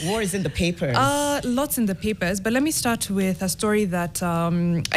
War is in the papers. Lots in the papers, but let me start with a story that I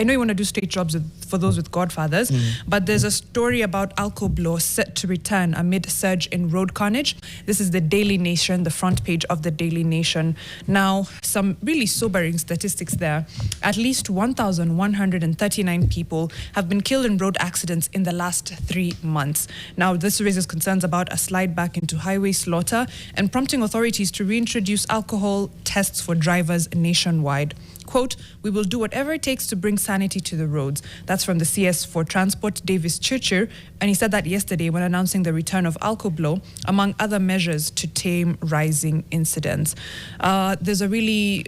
know you want to do straight jobs for those with godfathers, but there's a story about Alco set to return amid surge in road carnage. This is the Daily Nation, the front page of the Daily Nation. Now, some really sobering statistics there. At least 1,139 people have been killed in road accidents in the last 3 months. Now, this raises concerns about a slide back into highway slaughter and prompting authorities to reintroduce alcohol tests for drivers nationwide. Quote, "We will do whatever it takes to bring sanity to the roads." That's from the CS for Transport, Davis Churcher, and he said that yesterday when announcing the return of Alco, among other measures to tame rising incidents. There's a really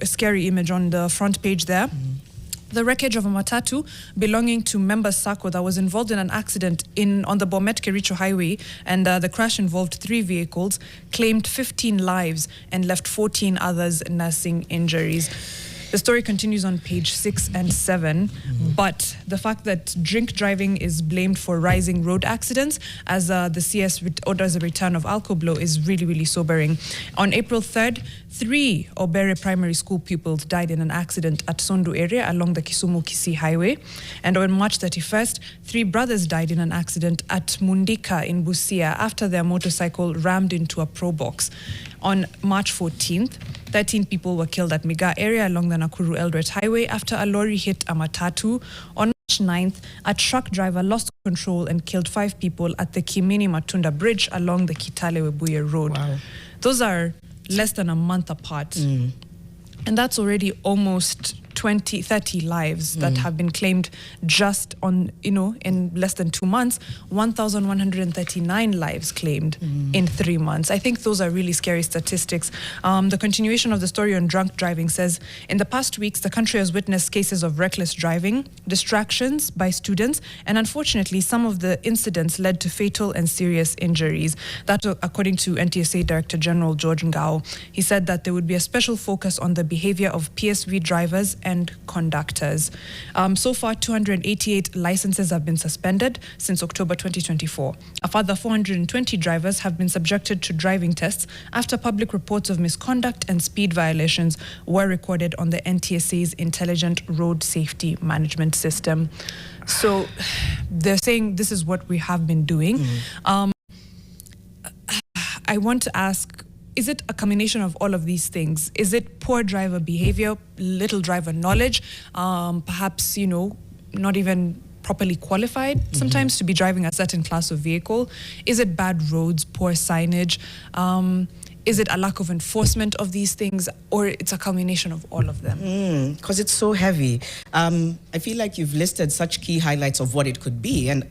scary image on the front page there. The wreckage of a matatu belonging to Member Sacco that was involved in an accident on the Bomet-Kericho highway, and the crash involved 3 vehicles, claimed 15 lives and left 14 others nursing injuries. The story continues on page 6 and 7, but the fact that drink driving is blamed for rising road accidents as the CS orders a return of Alco is really, really sobering. On April 3rd, 3 Obere primary school pupils died in an accident at Sondu area along the Kisumu-Kisii highway. And on March 31st, 3 brothers died in an accident at Mundika in Busia after their motorcycle rammed into a pro box. On March 14th, 13 people were killed at Miga area along the Nakuru-Eldoret highway after a lorry hit a matatu. On March 9th, a truck driver lost control and killed 5 people at the Kimini-Matunda Bridge along the Kitale-Webuye Road. Wow. Those are less than a month apart. And that's already almost 30 lives that have been claimed just on, in less than 2 months. 1,139 lives claimed in 3 months. I think those are really scary statistics. The continuation of the story on drunk driving says, in the past weeks, the country has witnessed cases of reckless driving, distractions by students, and unfortunately, some of the incidents led to fatal and serious injuries. That, according to NTSA Director General George Ngao, he said that there would be a special focus on the behavior of PSV drivers and conductors. So far, 288 licenses have been suspended since October 2024. A further 420 drivers have been subjected to driving tests after public reports of misconduct and speed violations were recorded on the NTSA's Intelligent Road Safety Management System. So they're saying this is what we have been doing. I want to ask, is it a combination of all of these things? Is it poor driver behavior, little driver knowledge, perhaps, not even properly qualified sometimes to be driving a certain class of vehicle? Is it bad roads, poor signage? Is it a lack of enforcement of these things, or it's a combination of all of them? Because it's so heavy. I feel like you've listed such key highlights of what it could be, and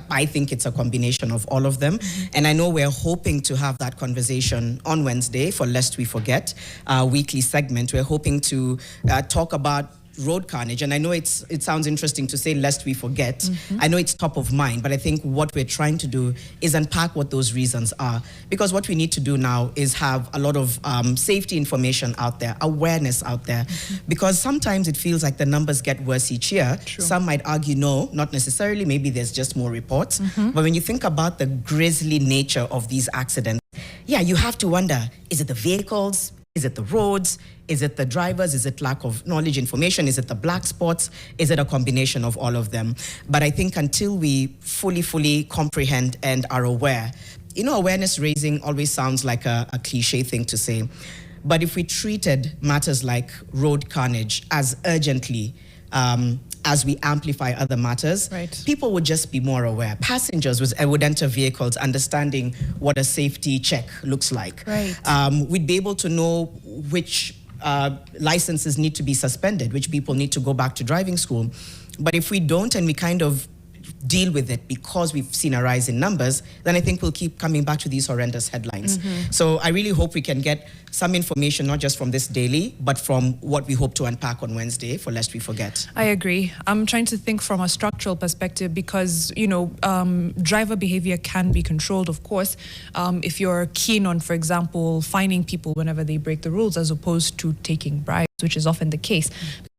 I think it's a combination of all of them. And I know we're hoping to have that conversation on Wednesday for Lest We Forget, our weekly segment. We're hoping to talk about road carnage, and I know it sounds interesting to say lest we forget. I know it's top of mind, but I think what we're trying to do is unpack what those reasons are, because what we need to do now is have a lot of safety information out there, awareness out there, because sometimes it feels like the numbers get worse each year. Some might argue no, not necessarily, maybe there's just more reports, but when you think about the grisly nature of these accidents, yeah, you have to wonder, is it the vehicles? Is it the roads? Is it the drivers? Is it lack of knowledge, information? Is it the black spots? Is it a combination of all of them? But I think until we fully comprehend and are aware, awareness raising always sounds like a cliche thing to say. But if we treated matters like road carnage as urgently as we amplify other matters, people would just be more aware. Passengers would enter vehicles understanding what a safety check looks like. We'd be able to know which licenses need to be suspended, which people need to go back to driving school. But if we don't, and we kind of deal with it because we've seen a rise in numbers, then I think we'll keep coming back to these horrendous headlines. So I really hope we can get some information, not just from this daily, but from what we hope to unpack on Wednesday for Lest We Forget. I agree. I'm trying to think from a structural perspective because, driver behavior can be controlled, of course, if you're keen on, for example, fining people whenever they break the rules as opposed to taking bribes. which is often the case.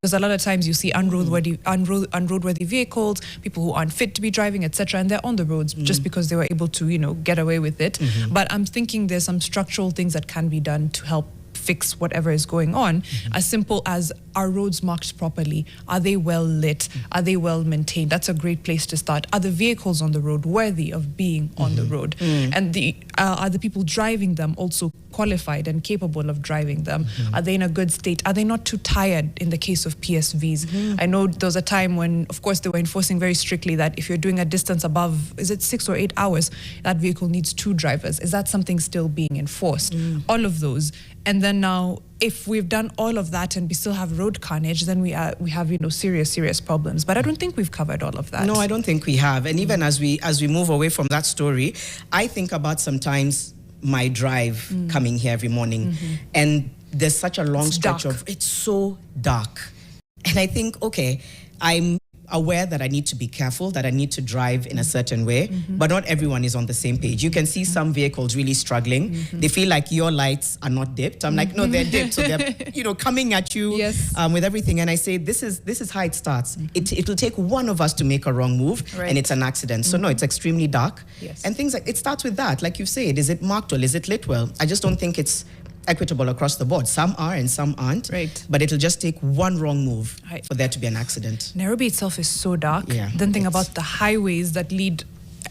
Because a lot of times you see unroadworthy vehicles, people who aren't fit to be driving, etc., and they're on the roads just because they were able to, get away with it. But I'm thinking there's some structural things that can be done to help fix whatever is going on, as simple as, are roads marked properly? Are they well lit? Are they well maintained? That's a great place to start. Are the vehicles on the road worthy of being on the road? And are the people driving them also qualified and capable of driving them? Are they in a good state? Are they not too tired in the case of PSVs? I know there was a time when, of course, they were enforcing very strictly that if you're doing a distance above, is it 6 or 8 hours, that vehicle needs 2 drivers. Is that something still being enforced? All of those. And then now, if we've done all of that and we still have road carnage, then we have serious problems. But I don't think we've covered all of that. No, I don't think we have. And even as we move away from that story, I think about sometimes my drive coming here every morning, and there's such a long stretch of it's so dark, and I think, okay, I'm aware that I need to be careful, that I need to drive in a certain way, but not everyone is on the same page. You can see some vehicles really struggling. They feel like your lights are not dipped. I'm like, no, they're dipped. So they're, coming at you with everything. And I say, this is how it starts. It'll take one of us to make a wrong move, and it's an accident. So no, it's extremely dark. And things like, it starts with that. Like you said, is it marked well? Is it lit well? I just don't think it's equitable across the board. Some are and some aren't. But it'll just take one wrong move for there to be an accident. Nairobi itself is so dark. Then think about the highways that lead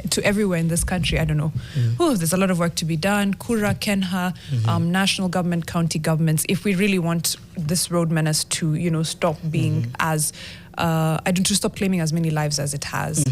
to everywhere in this country. I don't know. There's a lot of work to be done. Kura, Kenha, national government, county governments. If we really want this road menace to, stop being as to stop claiming as many lives as it has.